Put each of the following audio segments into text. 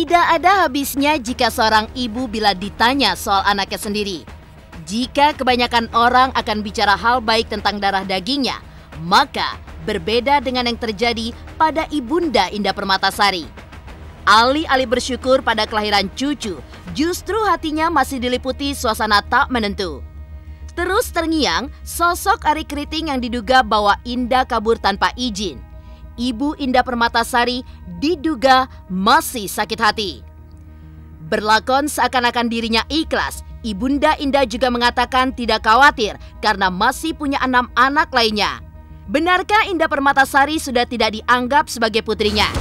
Tidak ada habisnya jika seorang ibu bila ditanya soal anaknya sendiri. Jika kebanyakan orang akan bicara hal baik tentang darah dagingnya, maka berbeda dengan yang terjadi pada Ibunda Indah Permatasari. Alih-alih bersyukur pada kelahiran cucu, justru hatinya masih diliputi suasana tak menentu. Terus terngiang sosok Ari Kriting yang diduga bawa Indah kabur tanpa izin. Ibu Indah Permatasari diduga masih sakit hati. Berlakon seakan-akan dirinya ikhlas, Ibunda Indah juga mengatakan tidak khawatir karena masih punya 6 anak lainnya. Benarkah Indah Permatasari sudah tidak dianggap sebagai putrinya?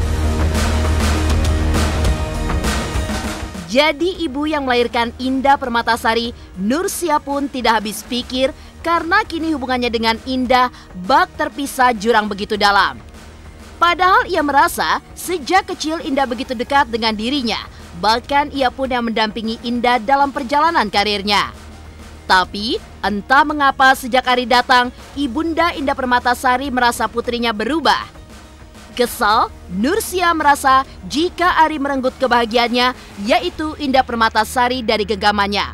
Jadi ibu yang melahirkan Indah Permatasari, Nursia pun tidak habis pikir karena kini hubungannya dengan Indah bak terpisah jurang begitu dalam. Padahal ia merasa sejak kecil Indah begitu dekat dengan dirinya, bahkan ia pun yang mendampingi Indah dalam perjalanan karirnya. Tapi entah mengapa sejak Ari datang, Ibunda Indah Permatasari merasa putrinya berubah. Kesal, Nursia merasa jika Ari merenggut kebahagiaannya, yaitu Indah Permatasari dari genggamannya.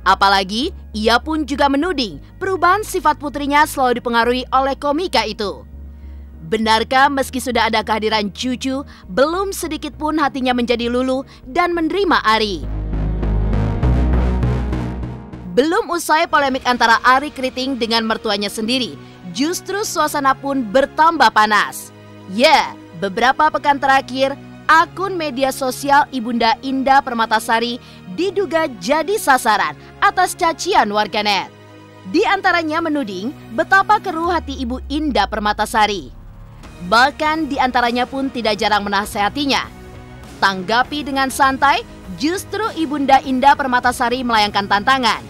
Apalagi ia pun juga menuding perubahan sifat putrinya selalu dipengaruhi oleh komika itu. Benarkah meski sudah ada kehadiran cucu, belum sedikit pun hatinya menjadi luluh dan menerima Ari? Belum usai polemik antara Ari Kriting dengan mertuanya sendiri, justru suasana pun bertambah panas. Ya, beberapa pekan terakhir, akun media sosial Ibunda Indah Permatasari diduga jadi sasaran atas cacian warganet. Di antaranya menuding betapa keruh hati Ibu Indah Permatasari. Bahkan di antaranya pun tidak jarang menasehatinya. Tanggapi dengan santai, justru Ibunda Indah Permatasari melayangkan tantangan.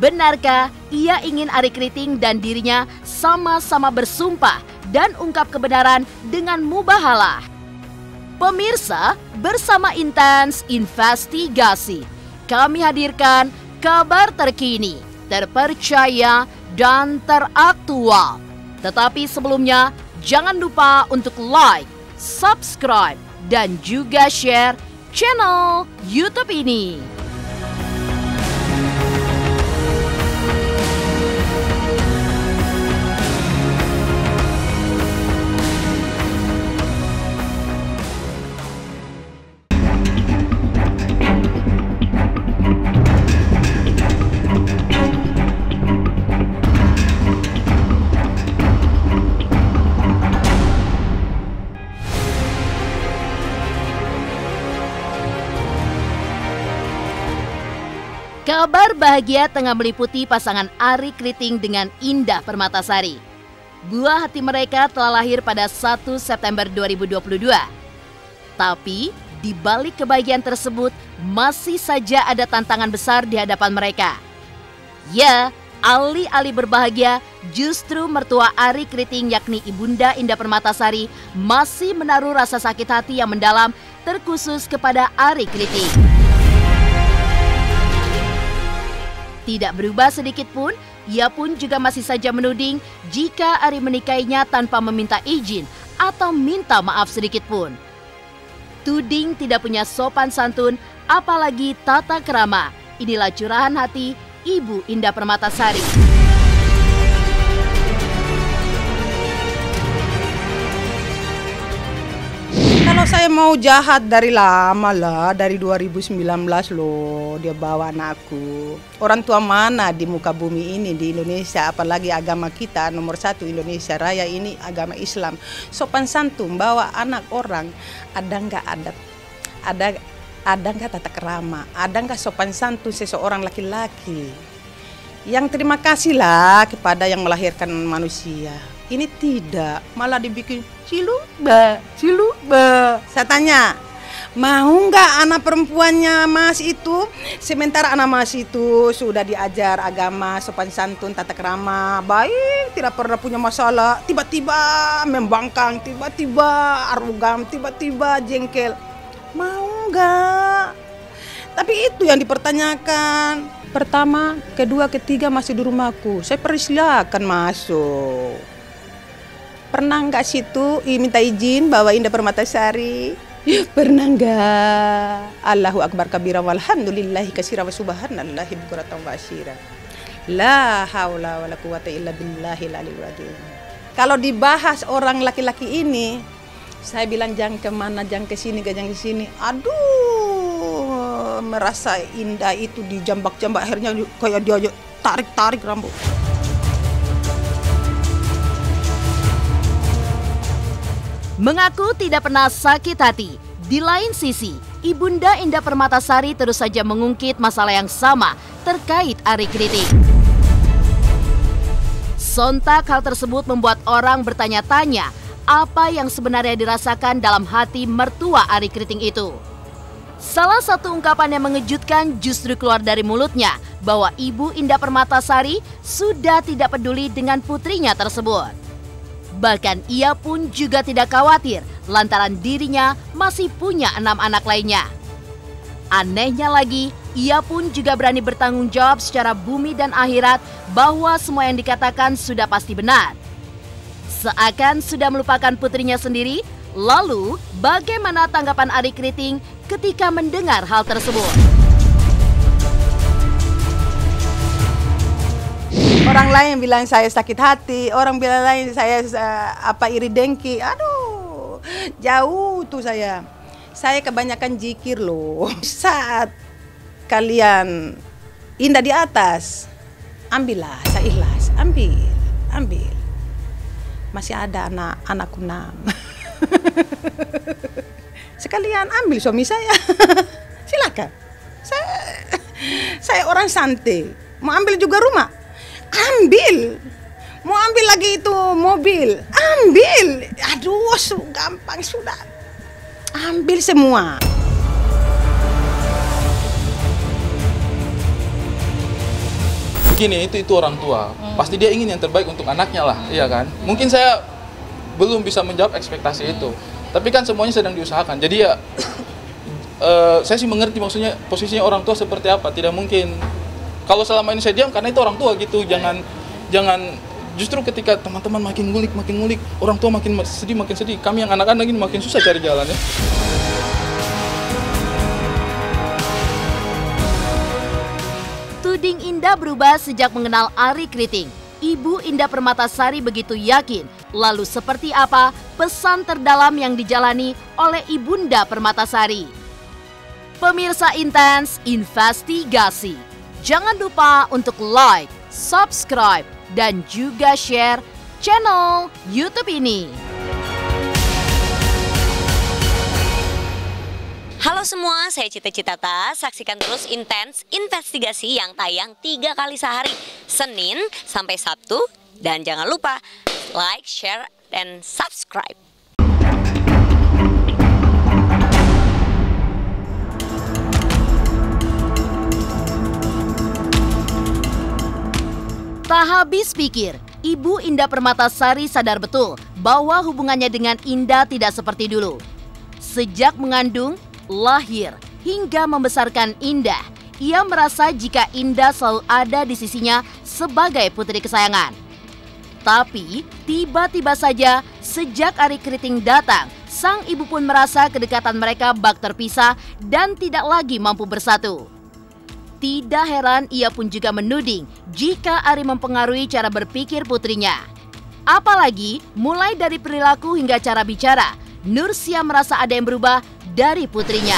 Benarkah ia ingin Ari Kriting dan dirinya sama-sama bersumpah dan ungkap kebenaran dengan mubahalah? Pemirsa, bersama Intens Investigasi, kami hadirkan kabar terkini, terpercaya, dan teraktual. Tetapi sebelumnya, jangan lupa untuk like, subscribe, dan juga share channel YouTube ini. Kabar bahagia tengah meliputi pasangan Ari Kriting dengan Indah Permatasari. Buah hati mereka telah lahir pada 1 September 2022. Tapi di balik kebahagiaan tersebut masih saja ada tantangan besar di hadapan mereka. Ya, alih-alih berbahagia, justru mertua Ari Kriting yakni Ibunda Indah Permatasari masih menaruh rasa sakit hati yang mendalam terkhusus kepada Ari Kriting. Tidak berubah sedikit pun, ia pun juga masih saja menuding jika Ari menikahinya tanpa meminta izin atau minta maaf sedikit pun. Tuding tidak punya sopan santun, apalagi tata krama. Inilah curahan hati Ibu Indah Permatasari. Kalau saya mau jahat dari lama lah, dari 2019 loh dia bawa anakku. Orang tua mana di muka bumi ini di Indonesia, apalagi agama kita nomor 1 Indonesia Raya ini agama Islam. Sopan santun bawa anak orang, ada nggak adat, ada nggak tata krama, ada nggak sopan santun seseorang laki-laki. Yang terima kasihlah kepada yang melahirkan manusia. Ini tidak, malah dibikin ciluba. Saya tanya, mau nggak anak perempuannya Mas itu? Sementara anak Mas itu sudah diajar agama, sopan santun, tata krama, baik, tidak pernah punya masalah. Tiba-tiba membangkang, tiba-tiba arogan, tiba-tiba jengkel. Mau nggak? Tapi itu yang dipertanyakan. Pertama, kedua, ketiga masih di rumahku. Saya persilakan masuk. Pernah nggak situ minta izin bawa Indah Permatasari? Pernah enggak? Allahu Akbar kabira walhamdulillahi katsira wa subhanallahi bukratan wa asyira. La haula wala quwata illa billahil aliyil azim. Kalau dibahas orang laki-laki ini, saya bilang jangan kemana, jangan ke sini, jangan ke sini. Aduh, merasa indah itu dijambak-jambak, akhirnya kayak dia tarik-tarik rambut. Mengaku tidak pernah sakit hati, di lain sisi, Ibunda Indah Permatasari terus saja mengungkit masalah yang sama terkait Ari Kriting. Sontak hal tersebut membuat orang bertanya-tanya apa yang sebenarnya dirasakan dalam hati mertua Ari Kriting itu. Salah satu ungkapan yang mengejutkan justru keluar dari mulutnya bahwa Ibu Indah Permatasari sudah tidak peduli dengan putrinya tersebut. Bahkan ia pun juga tidak khawatir lantaran dirinya masih punya 6 anak lainnya. Anehnya lagi, ia pun juga berani bertanggung jawab secara bumi dan akhirat bahwa semua yang dikatakan sudah pasti benar. Seakan sudah melupakan putrinya sendiri, lalu bagaimana tanggapan Ari Kriting ketika mendengar hal tersebut? Orang lain bilang saya sakit hati, orang bilang lain saya iri dengki. Aduh, jauh tuh saya. Saya kebanyakan zikir loh. Saat kalian indah di atas, ambillah, saya ikhlas, ambil. Masih ada anakku 6. Sekalian ambil suami saya. Silakan. Saya orang santai. Mau ambil juga rumah. Ambil. Mau ambil lagi itu mobil. Ambil. Aduh, gampang sudah. Ambil semua. Begini, itu orang tua. Pasti dia ingin yang terbaik untuk anaknya lah, iya kan? Mungkin saya belum bisa menjawab ekspektasi itu. Tapi kan semuanya sedang diusahakan. Jadi ya saya sih mengerti maksudnya posisinya orang tua seperti apa. Tidak mungkin kalau selama ini saya diam karena itu orang tua gitu. Jangan justru ketika teman-teman makin ngulik, orang tua makin sedih. Kami yang anak-anak ini makin susah cari jalan ya. Tuding Indah berubah sejak mengenal Ari Kriting. Ibu Indah Permatasari begitu yakin. Lalu seperti apa pesan terdalam yang dijalani oleh Ibunda Permatasari? Pemirsa Intens Investigasi, jangan lupa untuk like, subscribe, dan juga share channel YouTube ini. Halo semua, saya Cita Citata. Saksikan terus Intens Investigasi yang tayang 3 kali sehari, Senin sampai Sabtu. Dan jangan lupa like, share, dan subscribe. Tak habis pikir, Ibu Indah Permatasari sadar betul bahwa hubungannya dengan Indah tidak seperti dulu. Sejak mengandung, lahir, hingga membesarkan Indah, ia merasa jika Indah selalu ada di sisinya sebagai putri kesayangan. Tapi, tiba-tiba saja sejak Ari Kriting datang, sang ibu pun merasa kedekatan mereka bak terpisah dan tidak lagi mampu bersatu. Tidak heran ia pun juga menuding jika Ari mempengaruhi cara berpikir putrinya. Apalagi mulai dari perilaku hingga cara bicara, Nursia merasa ada yang berubah dari putrinya.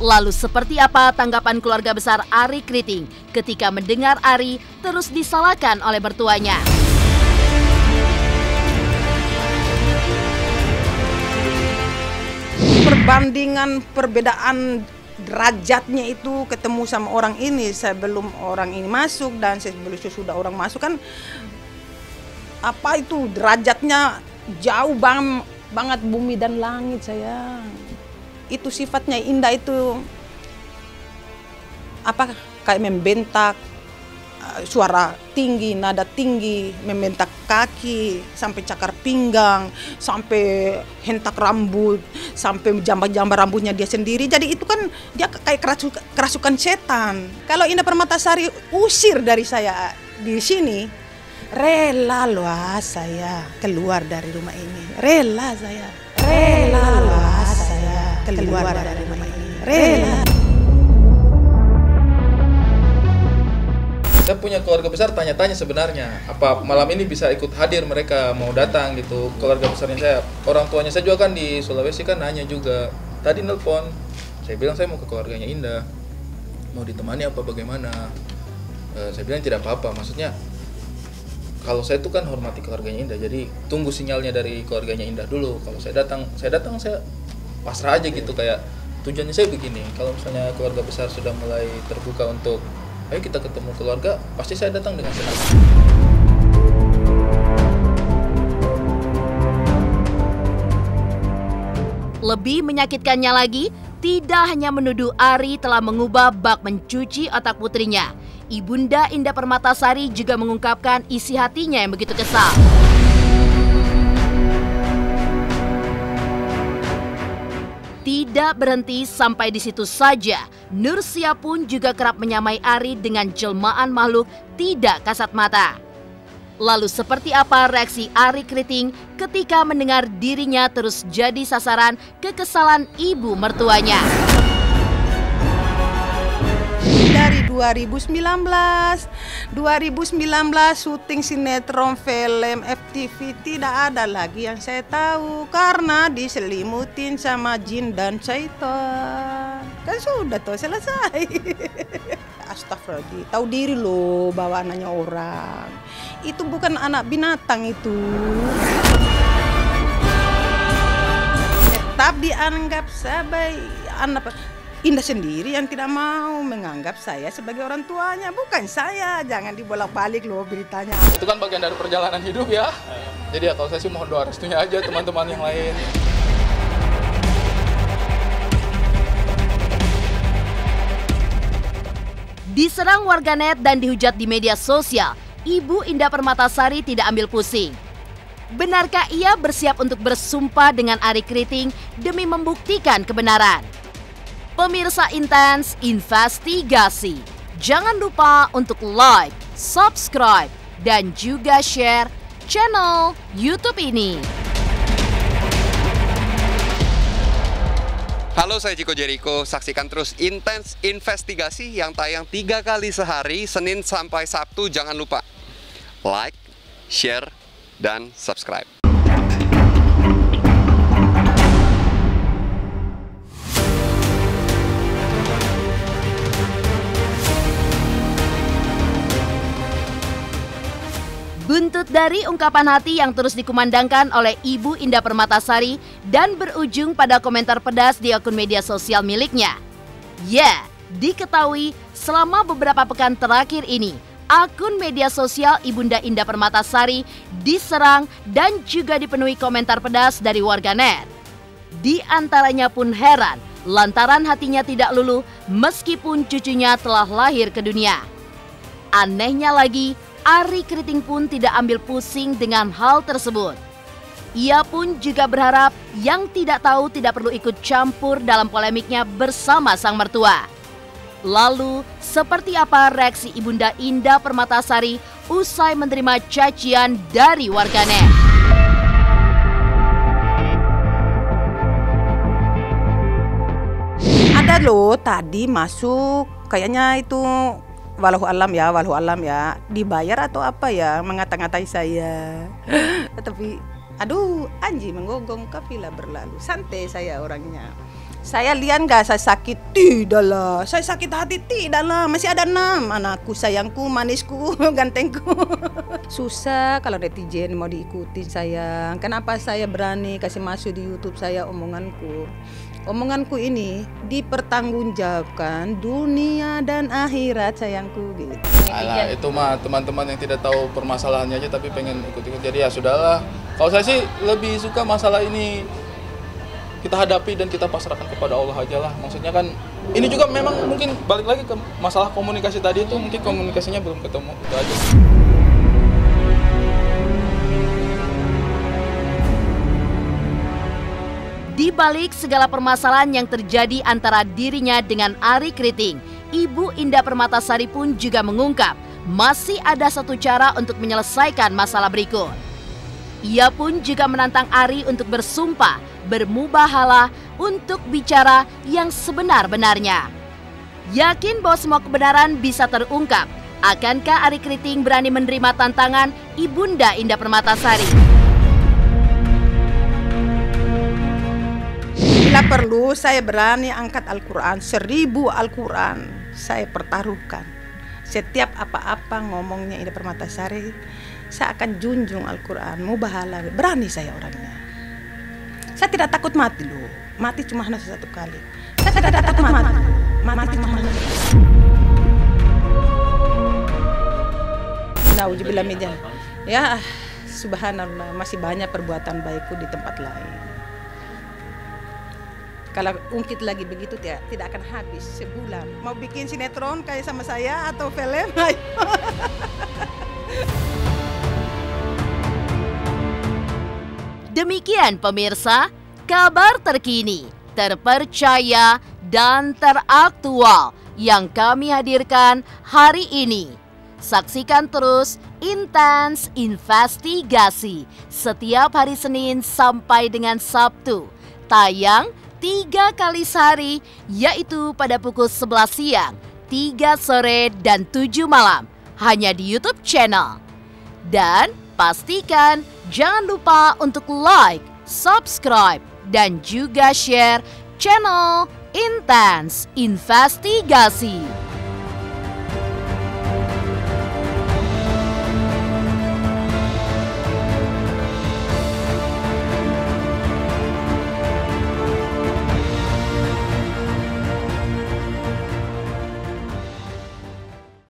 Lalu seperti apa tanggapan keluarga besar Ari Kriting ketika mendengar Ari terus disalahkan oleh mertuanya? Perbandingan perbedaan derajatnya itu ketemu sama orang ini sebelum orang ini masuk dan sebelum sudah orang masuk kan apa itu derajatnya jauh banget bumi dan langit sayang. Itu sifatnya Indah itu apa kayak membentak, suara tinggi, nada tinggi, membentak kaki sampai cakar pinggang, sampai hentak rambut, sampai jambak-jambak rambutnya dia sendiri. Jadi itu kan dia kayak kerasukan setan. Kalau Indah Permatasari usir dari saya di sini, rela loh saya keluar dari rumah ini. Rela saya. Rela saya keluar dari rumah ini. Rela. Saya punya keluarga besar, tanya-tanya sebenarnya apa malam ini bisa ikut hadir, mereka mau datang gitu. Keluarga besarnya saya, orang tuanya saya juga kan di Sulawesi kan nanya juga. Tadi nelpon, saya bilang saya mau ke keluarganya Indah, mau ditemani apa bagaimana. Saya bilang tidak apa-apa, maksudnya kalau saya tuh kan hormati keluarganya Indah, jadi tunggu sinyalnya dari keluarganya Indah dulu. Kalau saya datang saya pasrah aja gitu, kayak tujuannya saya begini. Kalau misalnya keluarga besar sudah mulai terbuka untuk ayo kita ketemu keluarga, pasti saya datang dengan senang. Lebih menyakitkannya lagi, tidak hanya menuduh Ari telah mengubah bak mencuci otak putrinya, Ibunda Indah Permatasari juga mengungkapkan isi hatinya yang begitu kesal. Tidak berhenti sampai di situ saja, Nursia pun juga kerap menyamai Ari dengan jelmaan makhluk tidak kasat mata. Lalu seperti apa reaksi Ari Kriting ketika mendengar dirinya terus jadi sasaran kekesalan ibu mertuanya? Dari 2019 syuting sinetron, film, FTV tidak ada lagi yang saya tahu karena diselimutin sama jin dan syaitan. Kan sudah tuh selesai. Astagfirullah, tahu diri loh bawa anaknya orang. Itu bukan anak binatang itu. Tetap dianggap sebagai anak Indah sendiri yang tidak mau menganggap saya sebagai orang tuanya, bukan saya. Jangan dibolak-balik loh beritanya. Itu kan bagian dari perjalanan hidup ya. Jadi ya kalau saya sih mohon doa restunya aja teman-teman yang lain. Diserang warganet dan dihujat di media sosial, Ibu Indah Permatasari tidak ambil pusing. Benarkah ia bersiap untuk bersumpah dengan Ari Kriting demi membuktikan kebenaran? Pemirsa Intens Investigasi, jangan lupa untuk like, subscribe, dan juga share channel YouTube ini. Halo, saya Chico Jericho. Saksikan terus Intens Investigasi yang tayang 3 kali sehari, Senin sampai Sabtu. Jangan lupa like, share, dan subscribe. Buntut dari ungkapan hati yang terus dikumandangkan oleh Ibu Indah Permatasari dan berujung pada komentar pedas di akun media sosial miliknya. Ya, diketahui selama beberapa pekan terakhir ini, akun media sosial Ibunda Indah Permatasari diserang dan juga dipenuhi komentar pedas dari warganet. Di antaranya pun heran lantaran hatinya tidak luluh meskipun cucunya telah lahir ke dunia. Anehnya lagi, Ari Kriting pun tidak ambil pusing dengan hal tersebut. Ia pun juga berharap yang tidak tahu tidak perlu ikut campur dalam polemiknya bersama sang mertua. Lalu, seperti apa reaksi Ibunda Indah Permatasari usai menerima cacian dari warganet? Ada loh tadi masuk, kayaknya itu walau alam ya, dibayar atau apa ya, mengata-ngatai saya. Tapi aduh, anjing menggonggong kafilah berlalu. Santai saya orangnya. Saya lihat nggak saya sakit? Tidak lah. Saya sakit hati? Tidak lah. Masih ada 6 anakku, sayangku, manisku, gantengku. Susah kalau netizen mau diikutin sayang. Kenapa saya berani kasih masuk di YouTube saya omonganku? Omonganku ini dipertanggungjawabkan dunia dan akhirat sayangku gitu. Alah, itu mah teman-teman yang tidak tahu permasalahannya aja tapi pengen ikut-ikut. Jadi ya sudahlah. Kalau saya sih lebih suka masalah ini kita hadapi dan kita pasrahkan kepada Allah aja lah. Maksudnya kan ini juga memang mungkin balik lagi ke masalah komunikasi tadi itu, mungkin komunikasinya belum ketemu, itu aja. Di balik segala permasalahan yang terjadi antara dirinya dengan Ari Kriting, Ibu Indah Permatasari pun juga mengungkap masih ada satu cara untuk menyelesaikan masalah berikut. Ia pun juga menantang Ari untuk bersumpah, bermubahalah untuk bicara yang sebenar-benarnya. Yakin bahwa semua kebenaran bisa terungkap, akankah Ari Kriting berani menerima tantangan Ibunda Indah Permatasari? Bila perlu saya berani angkat Al-Quran, 1000 Al-Quran saya pertaruhkan. Setiap apa-apa ngomongnya Indah Permatasari, saya akan junjung Al-Quran, mubahalah. Berani saya orangnya. Saya tidak takut mati loh. Mati cuma hanya satu kali. Saya tidak takut mati. Mati cuma hanya satu kali. Nauzubillah min dzalik. Ya, subhanallah, masih banyak perbuatan baikku di tempat lain. Kalau ungkit lagi begitu tidak akan habis sebulan. Mau bikin sinetron kayak sama saya atau film? Demikian pemirsa, kabar terkini, terpercaya, dan teraktual yang kami hadirkan hari ini. Saksikan terus Intens Investigasi setiap hari Senin sampai dengan Sabtu. Tayang 3 kali sehari, yaitu pada pukul 11 siang, 3 sore, dan 7 malam. Hanya di YouTube channel. Dan pastikan jangan lupa untuk like, subscribe, dan juga share channel Intens Investigasi.